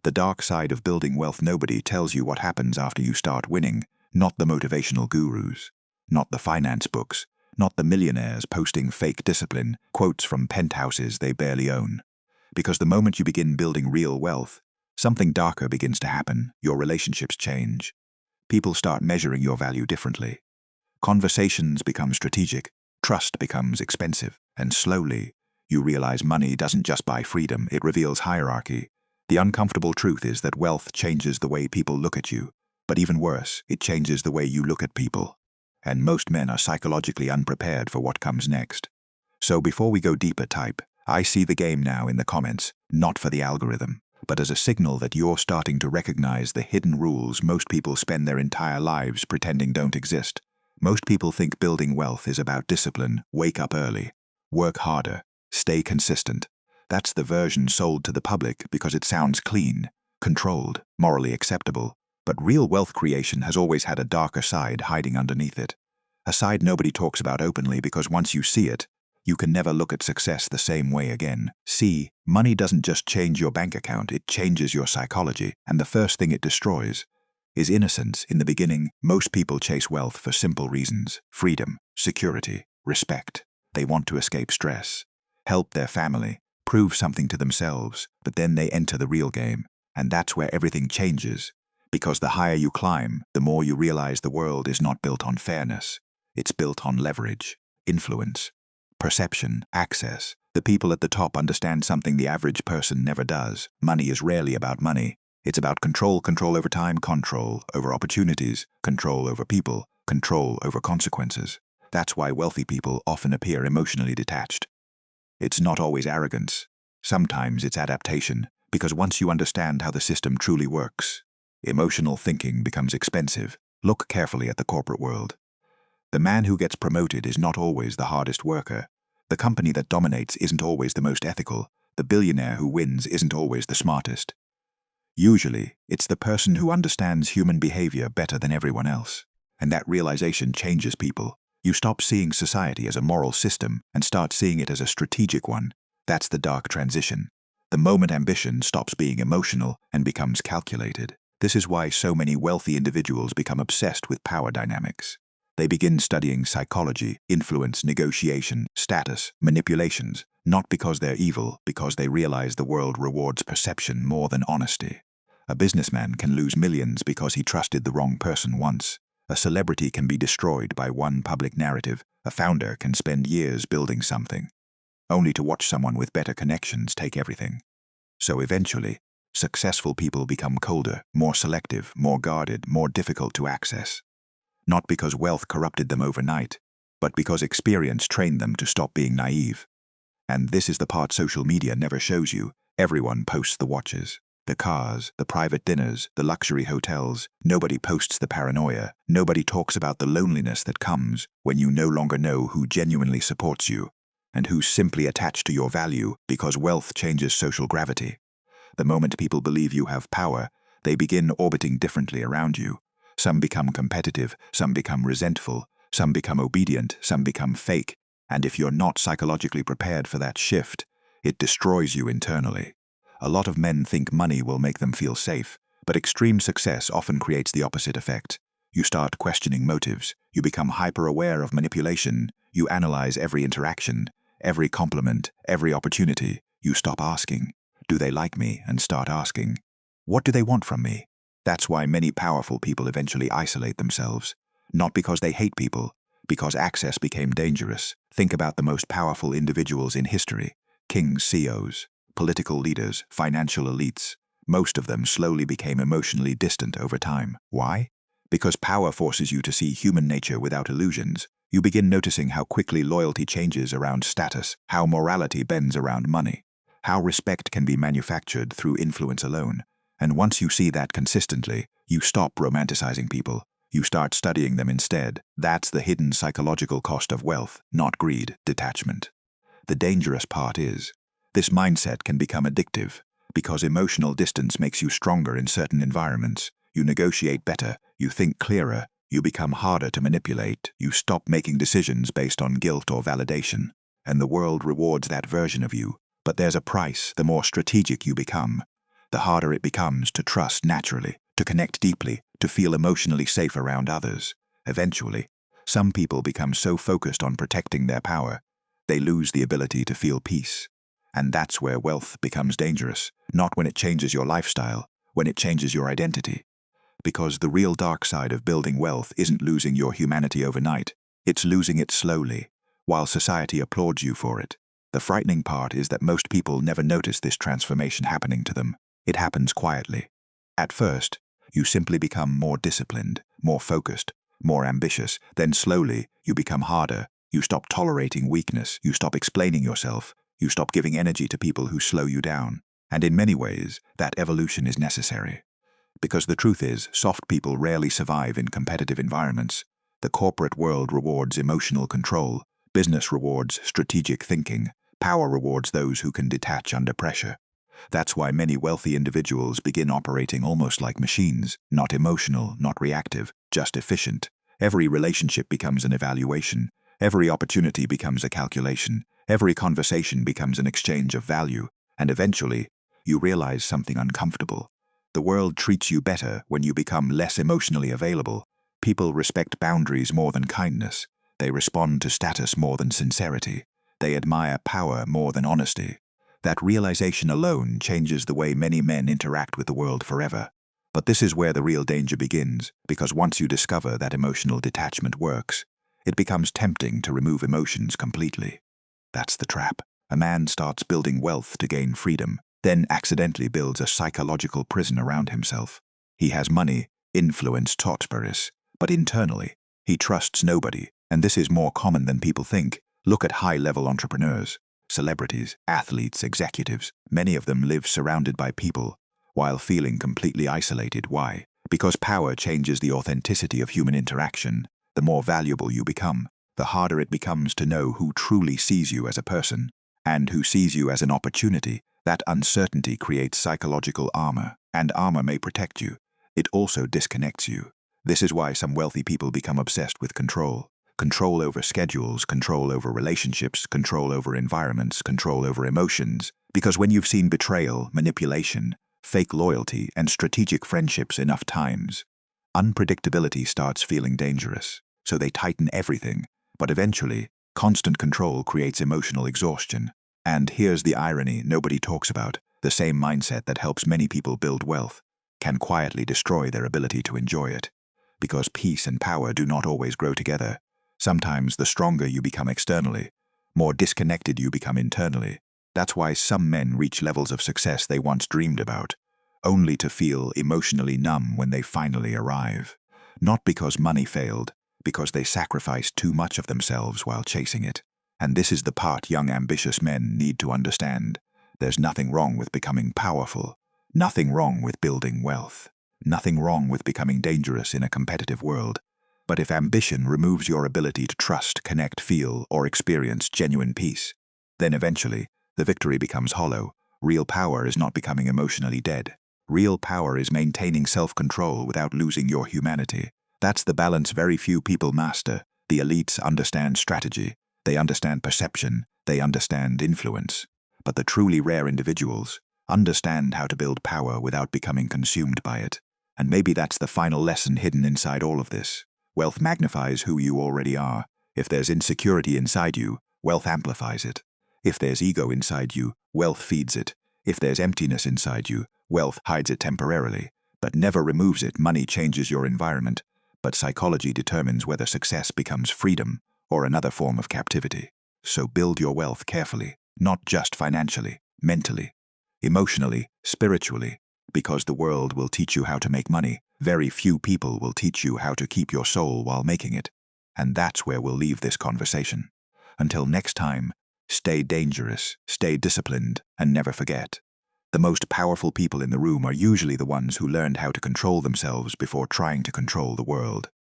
The dark side of building wealth. Nobody tells you what happens after you start winning. Not the motivational gurus. Not the finance books. Not the millionaires posting fake discipline quotes from penthouses they barely own. Because the moment you begin building real wealth, something darker begins to happen. Your relationships change. People start measuring your value differently. Conversations become strategic. Trust becomes expensive. And slowly, you realize money doesn't just buy freedom, it reveals hierarchy. The uncomfortable truth is that wealth changes the way people look at you. But even worse, it changes the way you look at people. And most men are psychologically unprepared for what comes next. So before we go deeper, type, "I see the game now" in the comments, not for the algorithm, but as a signal that you're starting to recognize the hidden rules most people spend their entire lives pretending don't exist. Most people think building wealth is about discipline, wake up early, work harder, stay consistent. That's the version sold to the public because it sounds clean, controlled, morally acceptable. But real wealth creation has always had a darker side hiding underneath it. A side nobody talks about openly because once you see it, you can never look at success the same way again. See, money doesn't just change your bank account, it changes your psychology, and the first thing it destroys is innocence. In the beginning, most people chase wealth for simple reasons: freedom, security, respect. They want to escape stress, help their family, prove something to themselves, but then they enter the real game, and that's where everything changes. Because the higher you climb, the more you realize the world is not built on fairness. It's built on leverage, influence, perception, access. The people at the top understand something the average person never does. Money is rarely about money. It's about control over time, control over opportunities, control over people, control over consequences. That's why wealthy people often appear emotionally detached. It's not always arrogance. Sometimes it's adaptation, because once you understand how the system truly works, emotional thinking becomes expensive. Look carefully at the corporate world. The man who gets promoted is not always the hardest worker. The company that dominates isn't always the most ethical. The billionaire who wins isn't always the smartest. Usually, it's the person who understands human behavior better than everyone else. And that realization changes people. You stop seeing society as a moral system and start seeing it as a strategic one. That's the dark transition. The moment ambition stops being emotional and becomes calculated. This is why so many wealthy individuals become obsessed with power dynamics. They begin studying psychology, influence, negotiation, status, manipulations, not because they're evil, because they realize the world rewards perception more than honesty. A businessman can lose millions because he trusted the wrong person once. A celebrity can be destroyed by one public narrative. A founder can spend years building something, only to watch someone with better connections take everything. So eventually, successful people become colder, more selective, more guarded, more difficult to access. Not because wealth corrupted them overnight, but because experience trained them to stop being naive. And this is the part social media never shows you. Everyone posts the watches, the cars, the private dinners, the luxury hotels. Nobody posts the paranoia. Nobody talks about the loneliness that comes when you no longer know who genuinely supports you and who's simply attached to your value, because wealth changes social gravity. The moment people believe you have power, they begin orbiting differently around you. Some become competitive, some become resentful, some become obedient, some become fake. And if you're not psychologically prepared for that shift, it destroys you internally. A lot of men think money will make them feel safe, but extreme success often creates the opposite effect. You start questioning motives, you become hyper-aware of manipulation, you analyze every interaction, every compliment, every opportunity. You stop asking, "Do they like me?" and start asking, "What do they want from me?" That's why many powerful people eventually isolate themselves. Not because they hate people, because access became dangerous. Think about the most powerful individuals in history: kings, CEOs, political leaders, financial elites. Most of them slowly became emotionally distant over time. Why? Because power forces you to see human nature without illusions. You begin noticing how quickly loyalty changes around status, how morality bends around money, how respect can be manufactured through influence alone. And once you see that consistently, you stop romanticizing people. You start studying them instead. That's the hidden psychological cost of wealth, not greed, detachment. The dangerous part is, this mindset can become addictive, because emotional distance makes you stronger in certain environments. You negotiate better, you think clearer, you become harder to manipulate, you stop making decisions based on guilt or validation. And the world rewards that version of you. But there's a price. The more strategic you become, the harder it becomes to trust naturally, to connect deeply, to feel emotionally safe around others. Eventually, some people become so focused on protecting their power, they lose the ability to feel peace. And that's where wealth becomes dangerous, not when it changes your lifestyle, when it changes your identity. Because the real dark side of building wealth isn't losing your humanity overnight, it's losing it slowly, while society applauds you for it. The frightening part is that most people never notice this transformation happening to them. It happens quietly. At first, you simply become more disciplined, more focused, more ambitious. Then slowly, you become harder. You stop tolerating weakness. You stop explaining yourself. You stop giving energy to people who slow you down. And in many ways, that evolution is necessary. Because the truth is, soft people rarely survive in competitive environments. The corporate world rewards emotional control. Business rewards strategic thinking. Power rewards those who can detach under pressure. That's why many wealthy individuals begin operating almost like machines, not emotional, not reactive, just efficient. Every relationship becomes an evaluation. Every opportunity becomes a calculation. Every conversation becomes an exchange of value. And eventually, you realize something uncomfortable. The world treats you better when you become less emotionally available. People respect boundaries more than kindness. They respond to status more than sincerity. They admire power more than honesty. That realization alone changes the way many men interact with the world forever. But this is where the real danger begins, because once you discover that emotional detachment works, it becomes tempting to remove emotions completely. That's the trap. A man starts building wealth to gain freedom, then accidentally builds a psychological prison around himself. He has money, influence, prosperous, but internally, he trusts nobody, and this is more common than people think. Look at high-level entrepreneurs, celebrities, athletes, executives. Many of them live surrounded by people, while feeling completely isolated. Why? Because power changes the authenticity of human interaction. The more valuable you become, the harder it becomes to know who truly sees you as a person, and who sees you as an opportunity. That uncertainty creates psychological armor, and armor may protect you. It also disconnects you. This is why some wealthy people become obsessed with control. Control over schedules, control over relationships, control over environments, control over emotions. Because when you've seen betrayal, manipulation, fake loyalty, and strategic friendships enough times, unpredictability starts feeling dangerous. So they tighten everything. But eventually, constant control creates emotional exhaustion. And here's the irony nobody talks about. The same mindset that helps many people build wealth can quietly destroy their ability to enjoy it. Because peace and power do not always grow together. Sometimes the stronger you become externally, more disconnected you become internally. That's why some men reach levels of success they once dreamed about, only to feel emotionally numb when they finally arrive. Not because money failed, because they sacrificed too much of themselves while chasing it. And this is the part young ambitious men need to understand. There's nothing wrong with becoming powerful, nothing wrong with building wealth, nothing wrong with becoming dangerous in a competitive world. But if ambition removes your ability to trust, connect, feel, or experience genuine peace, then eventually the victory becomes hollow. Real power is not becoming emotionally dead. Real power is maintaining self-control without losing your humanity. That's the balance very few people master. The elites understand strategy. They understand perception. They understand influence. But the truly rare individuals understand how to build power without becoming consumed by it. And maybe that's the final lesson hidden inside all of this. Wealth magnifies who you already are. If there's insecurity inside you, wealth amplifies it. If there's ego inside you, wealth feeds it. If there's emptiness inside you, wealth hides it temporarily, but never removes it. Money changes your environment, but psychology determines whether success becomes freedom or another form of captivity. So build your wealth carefully, not just financially, mentally, emotionally, spiritually, because the world will teach you how to make money. Very few people will teach you how to keep your soul while making it. And that's where we'll leave this conversation. Until next time, stay dangerous, stay disciplined, and never forget. The most powerful people in the room are usually the ones who learned how to control themselves before trying to control the world.